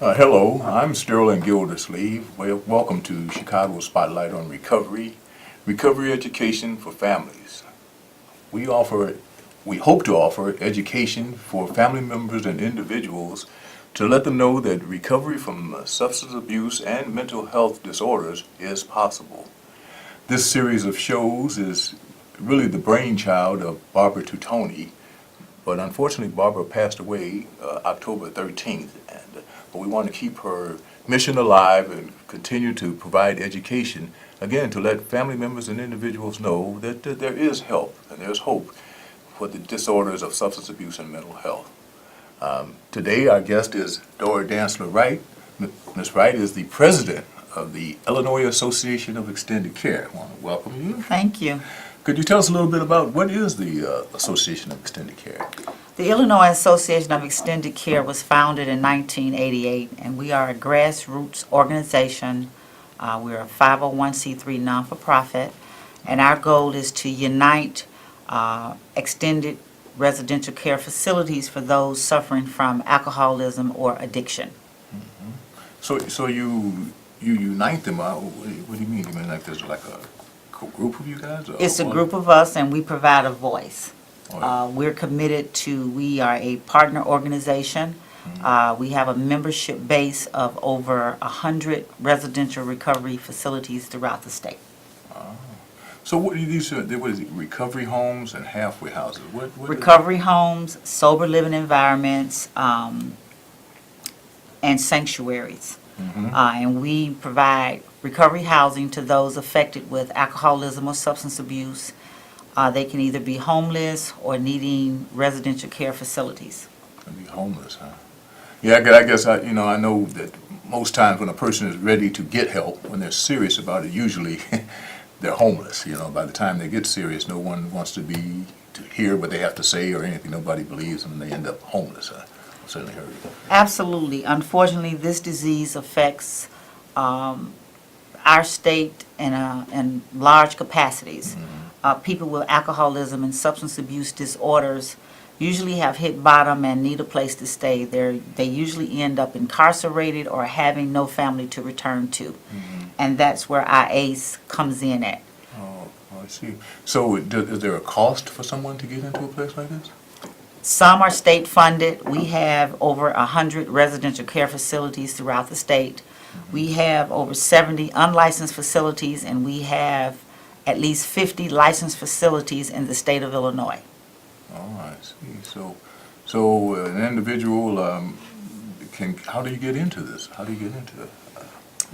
Hello, I'm Sterling Gildersleeve. Welcome to Chicago Spotlight on Recovery Education for Families. We hope to offer education for family members and individuals to let them know that recovery from substance abuse and mental health disorders is possible. This series of shows is really the brainchild of Barbara Tutoni, but unfortunately Barbara passed away October 13th, but we want to keep her mission alive and continue to provide education, again, to let family members and individuals know that there is help and there's hope for the disorders of substance abuse and mental health. Today, our guest is Dora Dantzler-Wright. Ms. Wright is the president of the Illinois Association of Extended Care. I want to welcome you. Thank you. Could you tell us a little bit about what is the Association of Extended Care? The Illinois Association of Extended Care was founded in 1988, and we are a grassroots organization. We're a 501c3 non-for-profit, and our goal is to unite extended residential care facilities for those suffering from alcoholism or addiction. Mm-hmm. So you unite them. What do you mean? You mean like there's like a group of you guys? It's a group of us, and we provide a voice. Oh, yeah. We're committed to, we are a partner organization. Mm-hmm. We have a membership base of over 100 residential recovery facilities throughout the state. So what are these? What is it? Recovery homes and halfway houses. What Recovery homes, sober living environments, and sanctuaries. Mm-hmm. And we provide recovery housing to those affected with alcoholism or substance abuse. They can either be homeless or needing residential care facilities. Be homeless, huh? Yeah, I guess I know that most times when a person is ready to get help, when they're serious about it, usually they're homeless. By the time they get serious, no one wants to hear what they have to say or anything. Nobody believes them, and they end up homeless. I've certainly heard of it. Absolutely. Unfortunately, this disease affects our state in large capacities. Mm-hmm. People with alcoholism and substance abuse disorders usually have hit bottom and need a place to stay. They usually end up incarcerated or having no family to return to. Mm-hmm. And that's where our ACE comes in at. Oh, I see. So is there a cost for someone to get into a place like this? Some are state funded. We have over 100 residential care facilities throughout the state. Mm-hmm. We have over 70 unlicensed facilities, and we have at least 50 licensed facilities in the state of Illinois. Oh, I see. So an individual how do you get into this? How do you get into it?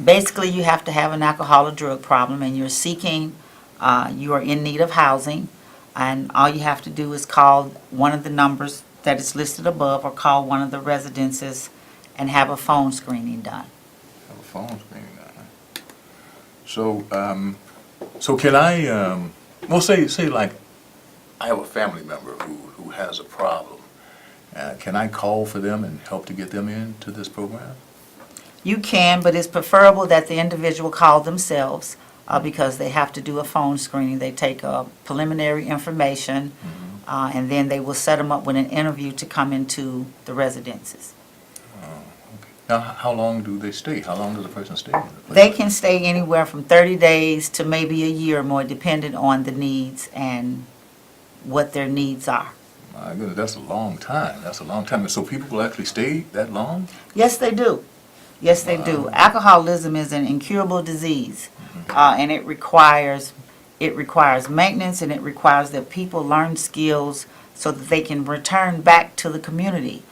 Basically, you have to have an alcohol or drug problem, and you're seeking, you are in need of housing, and all you have to do is call one of the numbers that is listed above or call one of the residences and have a phone screening done. Have a phone screening done. Huh? So can I, say like I have a family member who has a problem. Can I call for them and help to get them into this program? You can, but it's preferable that the individual call themselves because they have to do a phone screening. They take preliminary information, Mm-hmm. and then they will set them up with an interview to come into the residences. Oh, okay. Now, how long do they stay? How long does a person stay in the place? They can stay anywhere from 30 days to maybe a year or more, depending on the needs and what their needs are. My goodness, that's a long time. That's a long time. And so people will actually stay that long? Yes, they do. Yes, they do. Wow. Alcoholism is an incurable disease, and it requires maintenance, and it requires that people learn skills so that they can return back to the community.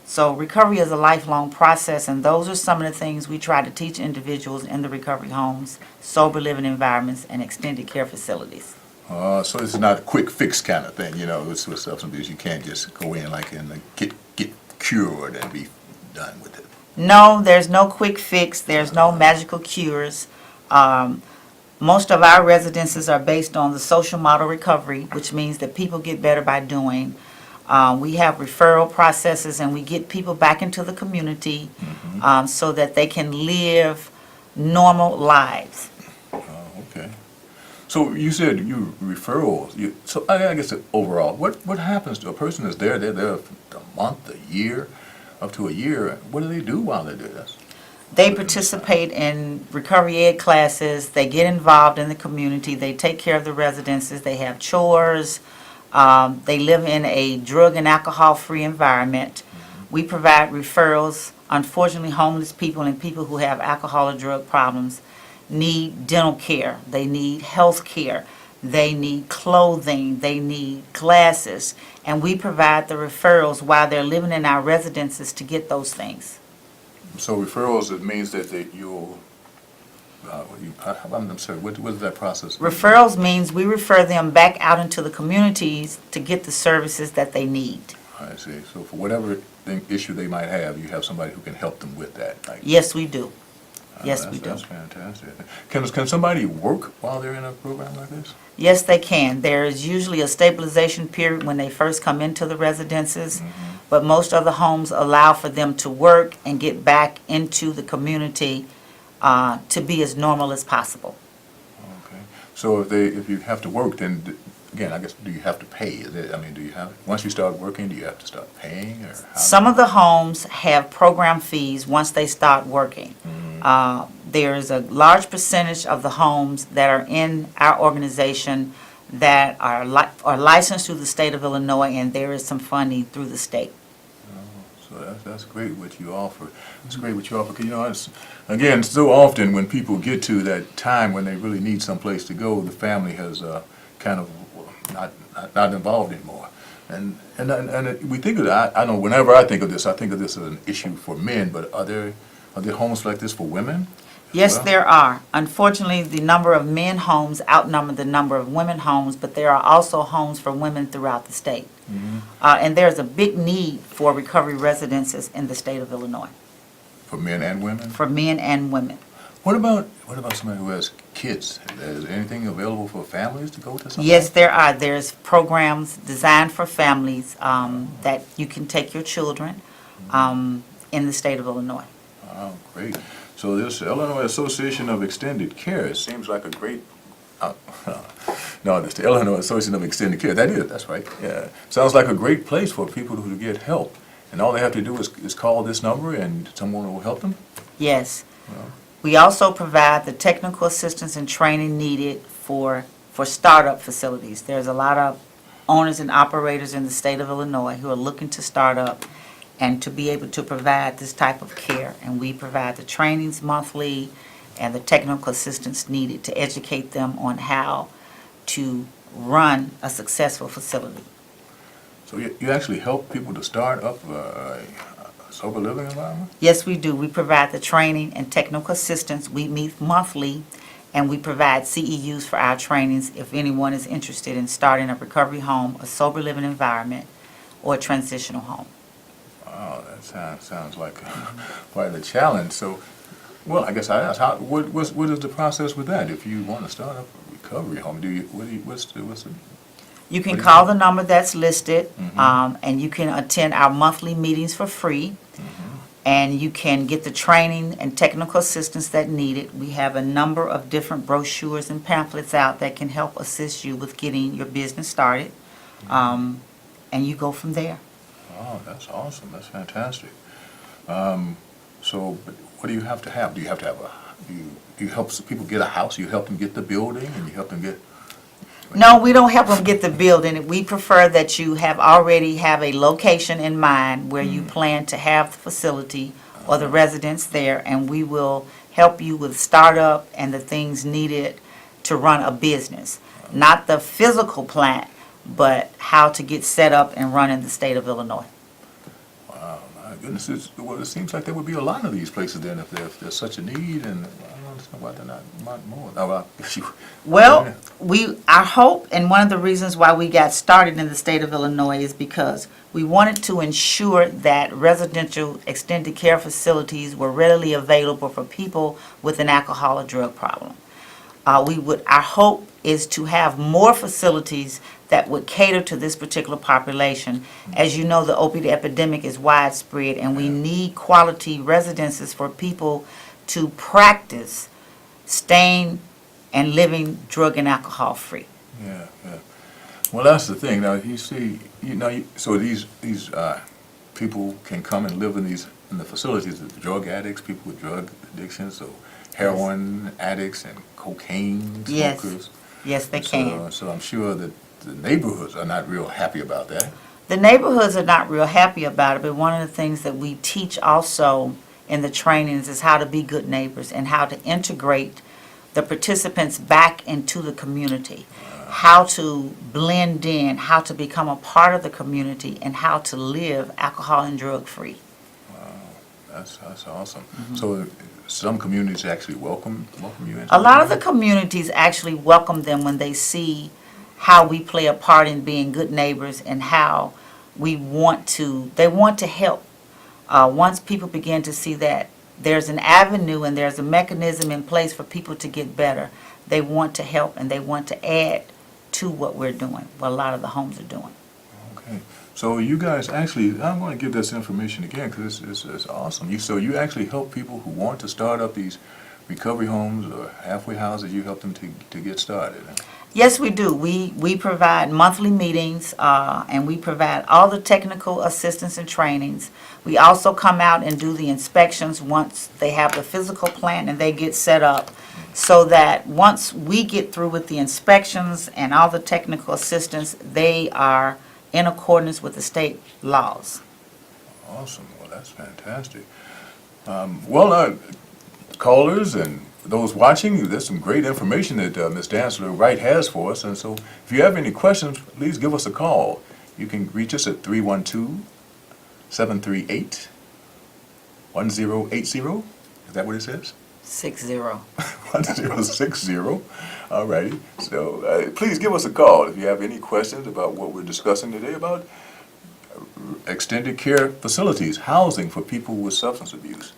So recovery is a lifelong process, and those are some of the things we try to teach individuals in the recovery homes, sober living environments, and extended care facilities. So it's not a quick fix kind of thing, with substance abuse. You can't just go in and get cured and be done with it. No, there's no quick fix. There's no magical cures. Most of our residences are based on the social model recovery, which means that people get better by doing. We have referral processes, and we get people back into the community so that they can live normal lives. Okay. So you said you referrals. So I guess overall, what happens to a person that's there? They're there a month, a year. up to a year. What do they do while they do this? They participate in recovery ed classes, they get involved in the community, they take care of the residences, they have chores, they live in a drug and alcohol-free environment. We provide referrals. Unfortunately, homeless people and people who have alcohol or drug problems need dental care, they need health care, they need clothing, they need glasses, and we provide the referrals while they're living in our residences to get those things. So referrals, it means that I'm sorry, what does that process mean? Referrals means we refer them back out into the communities to get the services that they need. I see. So for whatever issue they might have, you have somebody who can help them with that. Like, Yes, we do. Yes, we do. That's fantastic. Can somebody work while they're in a program like this? Yes, they can. There is usually a stabilization period when they first come into the residences, but most of the homes allow for them to work and get back into the community to be as normal as possible. Okay. So if you have to work, then again, I guess, do you have to pay? Once you start working, do you have to start paying, or how? Some of the homes have program fees once they start working. There is a large percentage of the homes that are in our organization that are licensed through the state of Illinois, and there is some funding through the state. So that's great what you offer. That's great what you offer. 'Cause, again, so often when people get to that time when they really need someplace to go, the family has kind of not involved anymore. And we think of that. I know whenever I think of this as an issue for men. But are there homes like this for women? Yes, Well, there are. Unfortunately, the number of men homes outnumber the number of women homes, but there are also homes for women throughout the state. And there's a big need for recovery residences in the state of Illinois, for men and women. for men and women. What about somebody who has kids? Is there anything available for families to go to? Something? Yes, there are. There's programs designed for families that you can take your children in the state of Illinois. Oh, great. So this Illinois Association of Extended Care, it seems like a great, no, it's the Illinois Association of Extended Care. That's right. Yeah. Sounds like a great place for people to get help. And all they have to do is call this number and someone will help them? Yes. Well, We also provide the technical assistance and training needed for startup facilities. There's a lot of owners and operators in the state of Illinois who are looking to start up and to be able to provide this type of care. And we provide the trainings monthly and the technical assistance needed to educate them on how to run a successful facility. so you actually help people to start up a sober living environment? Yes, we do. We provide the training and technical assistance. We meet monthly, and we provide CEUs for our trainings if anyone is interested in starting a recovery home, a sober living environment, or a transitional home. Wow, that sounds like quite a challenge. So, well, I guess I asked, what is the process with that? If you want to start up a recovery home, what's the You can What do you call think? the number that's listed, and you can attend our monthly meetings for free, and you can get the training and technical assistance that needed. We have a number of different brochures and pamphlets out that can help assist you with getting your business started, and you go from there. Oh, that's awesome. That's fantastic. So, but what do you have to have? Do you have to have you help people get a house? You help them get the building, and you help them get. No, we don't help them get the building. We prefer that you already have a location in mind where you plan to have the facility or the residence there, and we will help you with startup and the things needed to run a business. Not the physical plant, but how to get set up and run in the state of Illinois. Wow, my goodness! It seems like there would be a lot of these places then if there's such a need, and I don't understand why they're not more. Well, our hope, and one of the reasons why we got started in the state of Illinois is because we wanted to ensure that residential extended care facilities were readily available for people with an alcohol or drug problem. Our hope is to have more facilities that would cater to this particular population. As you know, the opiate epidemic is widespread, and we need quality residences for people to practice staying and living drug and alcohol free. Yeah. Well, that's the thing. Now you see, so these people can come and live in the facilities, the drug addicts, people with drug addictions, so heroin addicts and cocaine Yes. smokers. Yes, they can. So I'm sure that the neighborhoods are not real happy about that. The neighborhoods are not real happy about it, but one of the things that we teach also in the trainings is how to be good neighbors and how to integrate the participants back into the community, how to blend in, how to become a part of the community, and how to live alcohol and drug-free. That's awesome. So some communities actually welcome you into A lot of the communities actually welcome them when they see how we play a part in being good neighbors and how they want to help. Once people begin to see that there's an avenue and there's a mechanism in place for people to get better, they want to help and they want to add to what we're doing, what a lot of the homes are doing. Okay. So you guys actually, I want to give this information again because it's awesome. So you actually help people who want to start up these recovery homes or halfway houses. You help them to get started. Huh? Yes, we do. We provide monthly meetings, and we provide all the technical assistance and trainings. We also come out and do the inspections once they have the physical plan and they get set up, so that once we get through with the inspections and all the technical assistance, they are in accordance with the state laws. Awesome. Well, that's fantastic. Callers and those watching, there's some great information that Ms. Dantzler-Wright has for us. And so if you have any questions, please give us a call. You can reach us at 312-738-1080. Is that what it says? 60. 1060. All righty. So please give us a call if you have any questions about what we're discussing today about extended care facilities, housing for people with substance abuse.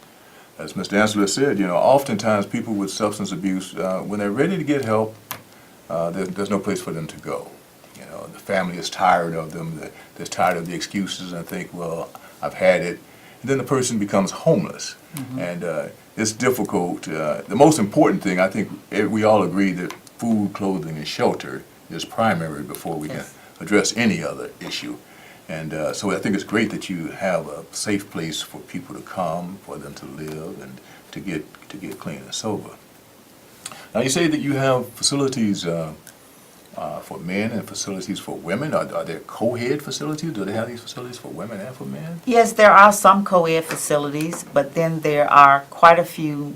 As Ms. Dantzler said, oftentimes people with substance abuse, when they're ready to get help, there's no place for them to go. The family is tired of them. They're tired of the excuses and think, well, I've had it. And then the person becomes homeless. Mm-hmm. And it's difficult. The most important thing, I think we all agree that food, clothing, and shelter is primary before we can address any other issue. And so I think it's great that you have a safe place for people to come, for them to live, and to get clean and sober. Now you say that you have facilities for men and facilities for women. Are there co-ed facilities? Do they have these facilities for women and for men? Yes, there are some co-ed facilities, but then there are quite a few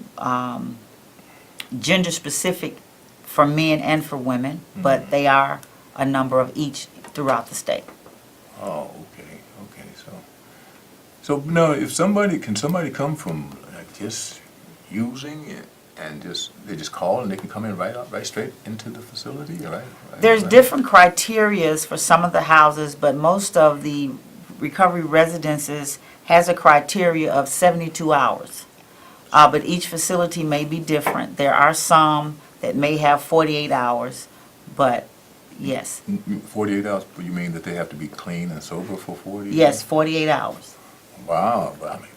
gender-specific for men and for women, but they are a number of each throughout the state. Oh, okay. So now, if somebody come from just using it and they just call and they can come in right straight into the facility, right? There's different criterias for some of the houses, but most of the recovery residences has a criteria of 72 hours. But each facility may be different. There are some that may have 48 hours, but yes. 48 hours, but you mean that they have to be clean and sober for 48? Yes, 48 hours. Wow, but my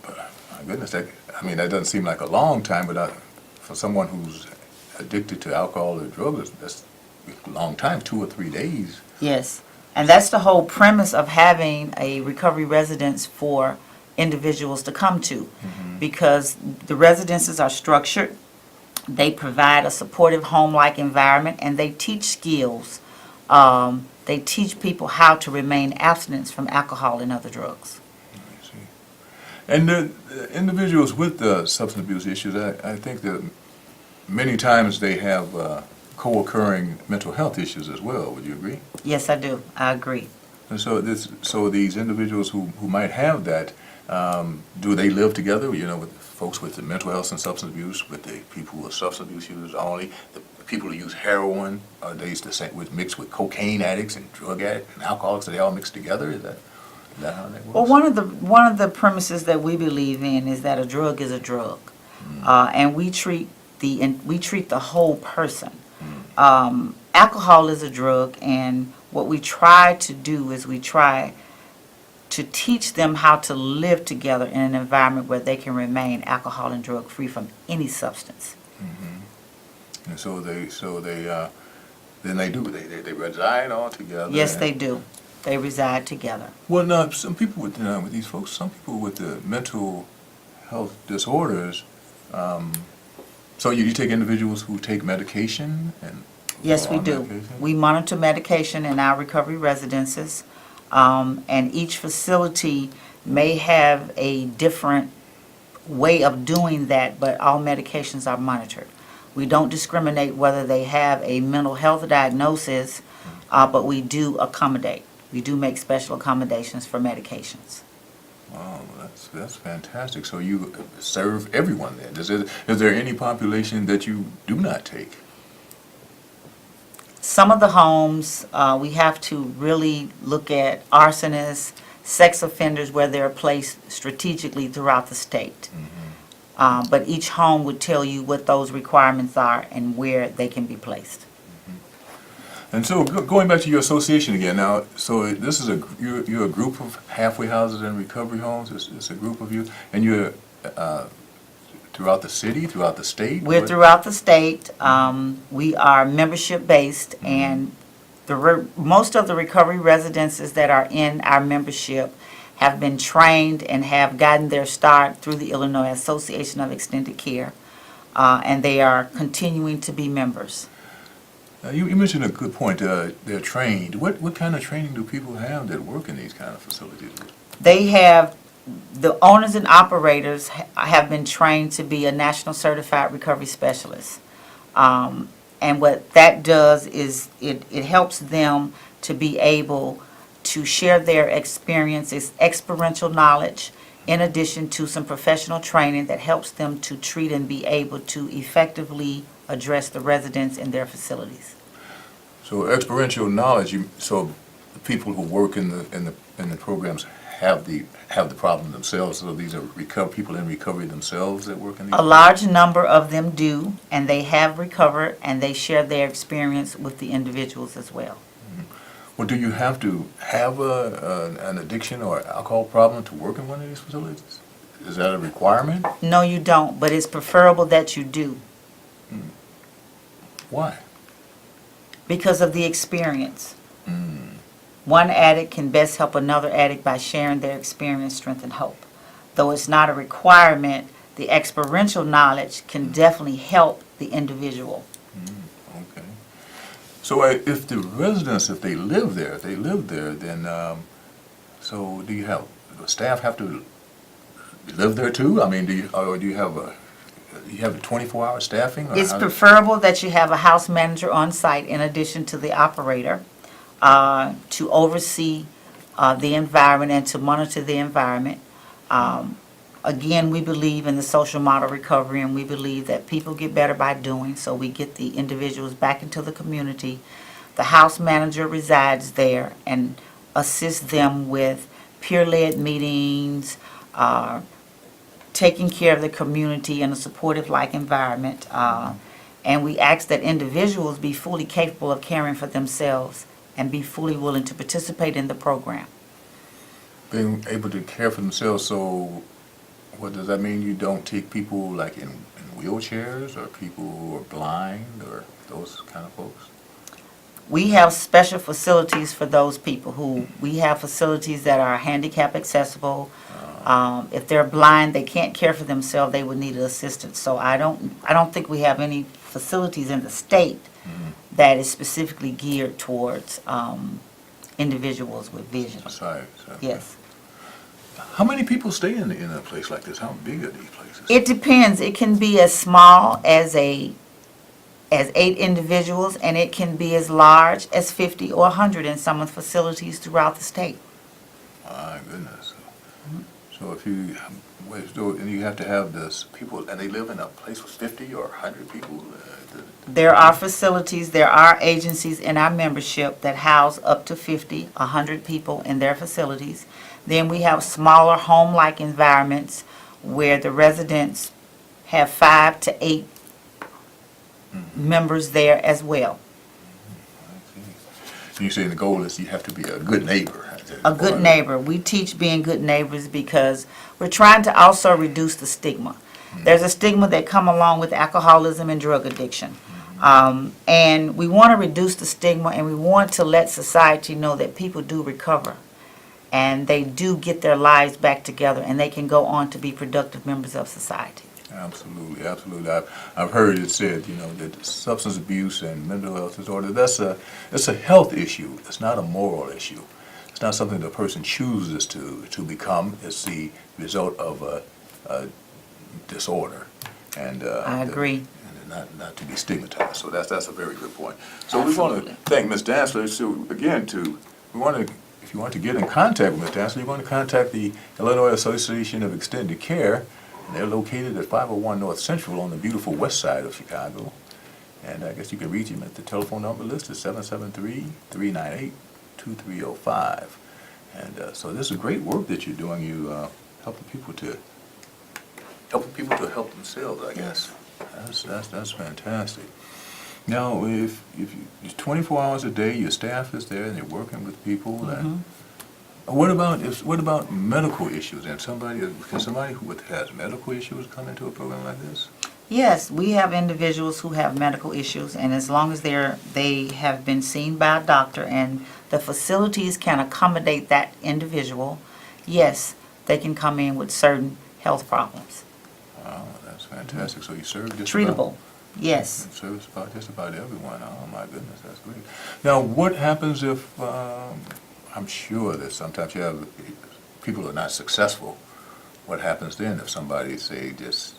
goodness, that doesn't seem like a long time, but for someone who's addicted to alcohol or drugs, that's a long time, 2 or 3 days. Yes, and that's the whole premise of having a recovery residence for individuals to come to, because the residences are structured, they provide a supportive home-like environment, and they teach skills. They teach people how to remain abstinent from alcohol and other drugs. I see. And the individuals with the substance abuse issues, I think that many times they have co-occurring mental health issues as well. Would you agree? Yes, I do. I agree. And so these individuals who might have that, do they live together? With folks with the mental health and substance abuse, with the people who are substance abuse users only, the people who use heroin, are they the same, mixed with cocaine addicts and drug addicts and alcoholics? Are they all mixed together? Is that how that works? Well, one of the premises that we believe in is that a drug is a drug, and we treat the whole person. Alcohol is a drug, and what we try to do is we try to teach them how to live together in an environment where they can remain alcohol and drug free from any substance. And so they reside all together. Yes, they do. They reside together. Well, no, some people with these folks, some people with the mental health disorders, so you take individuals who take medication and Yes, are we on do. medication? We monitor medication in our recovery residences, and each facility may have a different way of doing that, but all medications are monitored. We don't discriminate whether they have a mental health diagnosis, but we do accommodate. We do make special accommodations for medications. Wow, that's fantastic. So you serve everyone then. Is there any population that you do not take? Some of the homes, we have to really look at arsonists, sex offenders where they're placed strategically throughout the state. But each home would tell you what those requirements are and where they can be placed. And so going back to your association again now, so this is you're a group of halfway houses and recovery homes. It's a group of you, and you're throughout the city, throughout the state. We're throughout the state. We are membership based, and most of the recovery residences that are in our membership have been trained and have gotten their start through the Illinois Association of Extended Care, and they are continuing to be members. You mentioned a good point. They're trained. What kind of training do people have that work in these kind of facilities? They have, the owners and operators have been trained to be a national certified recovery specialist. And what that does is it helps them to be able to share their experiences, experiential knowledge, in addition to some professional training that helps them to treat and be able to effectively address the residents in their facilities. So experiential knowledge. So the people who work in the programs have the problem themselves. So these are people in recovery themselves that work in these. A large number of them do, and they have recovered, and they share their experience with the individuals as well. Well, do you have to have an addiction or alcohol problem to work in one of these facilities? Is that a requirement? No, you don't, but it's preferable that you do Why? because of the experience. One addict can best help another addict by sharing their experience, strength, and hope. Though it's not a requirement, the experiential knowledge can definitely help the individual. Okay. So if the residents, if they live there, then so do you have the staff have to live there too? I mean, do you have a 24-hour staffing? Or It's how preferable that you have a house manager on site in addition to the operator to oversee the environment and to monitor the environment. Again, we believe in the social model recovery, and we believe that people get better by doing, so we get the individuals back into the community. The house manager resides there and assists them with peer-led meetings, taking care of the community in a supportive-like environment. And we ask that individuals be fully capable of caring for themselves and be fully willing to participate in the program. being able to care for themselves? So what does that mean? You don't take people like in wheelchairs or people who are blind or those kind of folks? We have special facilities for those people we have facilities that are handicap accessible. If they're blind, they can't care for themselves, they would need assistance. So I don't think we have any facilities in the state that is specifically geared towards individuals with vision. Besides, Yes. how many people stay in a place like this? How big are these places? It depends. It can be as small as 8 individuals, and it can be as large as 50 or 100 in some of the facilities throughout the state. My goodness. So if you, and you have to have this people, and they live in a place with 50 or 100 people? There are facilities, there are agencies in our membership that house up to 50, 100 people in their facilities. Then we have smaller home-like environments where the residents have 5 to 8 members there as well. You say the goal is you have to be a good neighbor. A good neighbor. We teach being good neighbors because we're trying to also reduce the stigma. There's a stigma that come along with alcoholism and drug addiction. And we want to reduce the stigma, and we want to let society know that people do recover and they do get their lives back together and they can go on to be productive members of society. Absolutely, absolutely. I've heard it said, you know, that substance abuse and mental health disorder, it's a health issue. It's not a moral issue. It's not something the person chooses to become. It's the result of a disorder. And I agree. And not to be stigmatized. So that's a very good point. So we want Absolutely. to thank Ms. Dantzler. So again, if you want to get in contact with Ms. Dantzler, you want to contact the Illinois Association of Extended Care. And they're located at 501 North Central on the beautiful west side of Chicago. And I guess you can reach them at the telephone number listed, 773-398-2305. And so this is great work that you're doing. You helping people to help themselves, I guess. That's fantastic. Now, if you 24 hours a day, your staff is there and they're working with people. And what about medical issues? And can somebody who has medical issues come into a program like this? Yes, we have individuals who have medical issues, and as long as they have been seen by a doctor and the facilities can accommodate that individual, yes, they can come in with certain health problems. Wow, that's fantastic. So you serve just Treatable, yes. serves about just about everyone. Oh my goodness, that's great. Now, what happens if I'm sure that sometimes you have people who are not successful. What happens then if somebody, say, just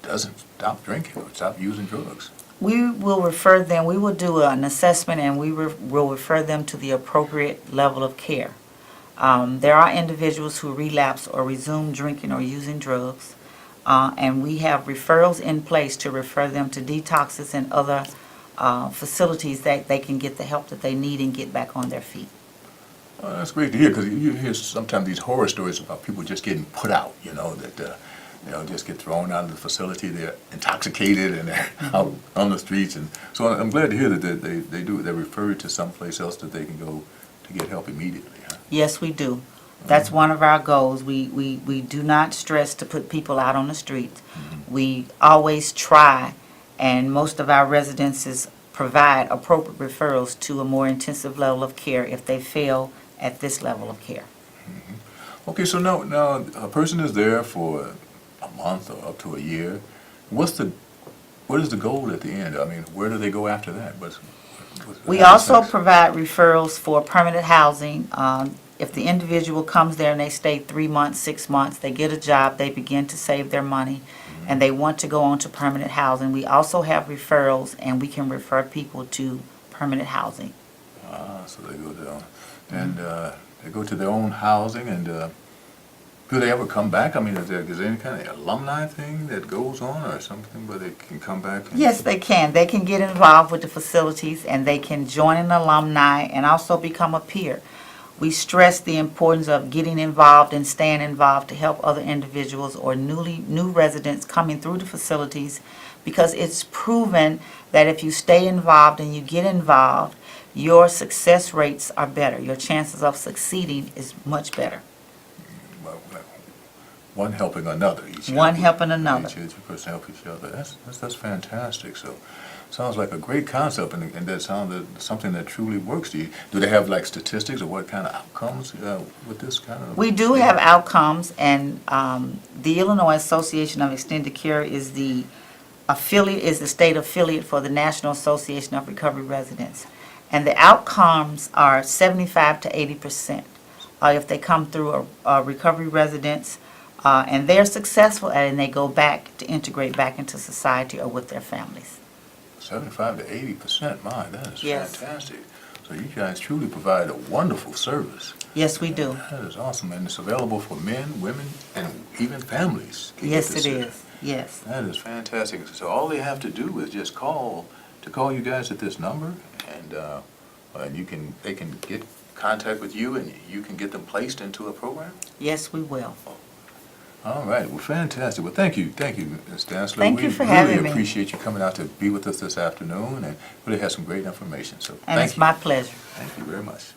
doesn't stop drinking or stop using drugs? We will refer them, we will do an assessment, and we will refer them to the appropriate level of care. There are individuals who relapse or resume drinking or using drugs, and we have referrals in place to refer them to detoxes and other facilities that they can get the help that they need and get back on their feet. Well, that's great to hear, because you hear sometimes these horror stories about people just getting put out, that just get thrown out of the facility. They're intoxicated and they're out on the streets. And so I'm glad to hear that they're referred to someplace else that they can go to get help immediately. Huh? Yes, we do. That's one of our goals. We do not stress to put people out on the streets. We always try, and most of our residences provide appropriate referrals to a more intensive level of care if they fail at this level of care. Okay, so now a person is there for a month or up to a year. What is the goal at the end? I mean, where do they go after that? We also provide referrals for permanent housing. If the individual comes there and they stay 3 months, 6 months, they get a job, they begin to save their money, and they want to go on to permanent housing. We also have referrals, and we can refer people to permanent housing. So they go down, and they go to their own housing, and do they ever come back? I mean, is there any kind of alumni thing that goes on or something where they can come back? Yes, they can. They can get involved with the facilities, and they can join an alumni and also become a peer. We stress the importance of getting involved and staying involved to help other individuals or new residents coming through the facilities, because it's proven that if you stay involved and you get involved, your success rates are better. Your chances of succeeding is much better. One helping another. One helping another. Each person help each other. That's fantastic. So, sounds like a great concept, and that sounds something that truly works. Do they have like statistics of what kind of outcomes with this kind of? We do have outcomes, and the Illinois Association of Extended Care is the state affiliate for the National Association of Recovery Residents, and the outcomes are 75 to 80% if they come through a recovery residence. And they're successful at it, and they go back to integrate back into society or with their families. 75 to 80%, my, that is Yes. fantastic. So you guys truly provide a wonderful service. Yes, we do. That is awesome, and it's available for men, women, and even families. Yes, it is. Yes. That is fantastic. So all they have to do is just call you guys at this number, and they can get contact with you, and you can get them placed into a program. Yes, we will. All right. Well, fantastic. Well, thank you, Ms. Dantzler. Thank you for having me. We really appreciate you coming out to be with us this afternoon, and really had some great information. So And it's my pleasure. Thank you very much.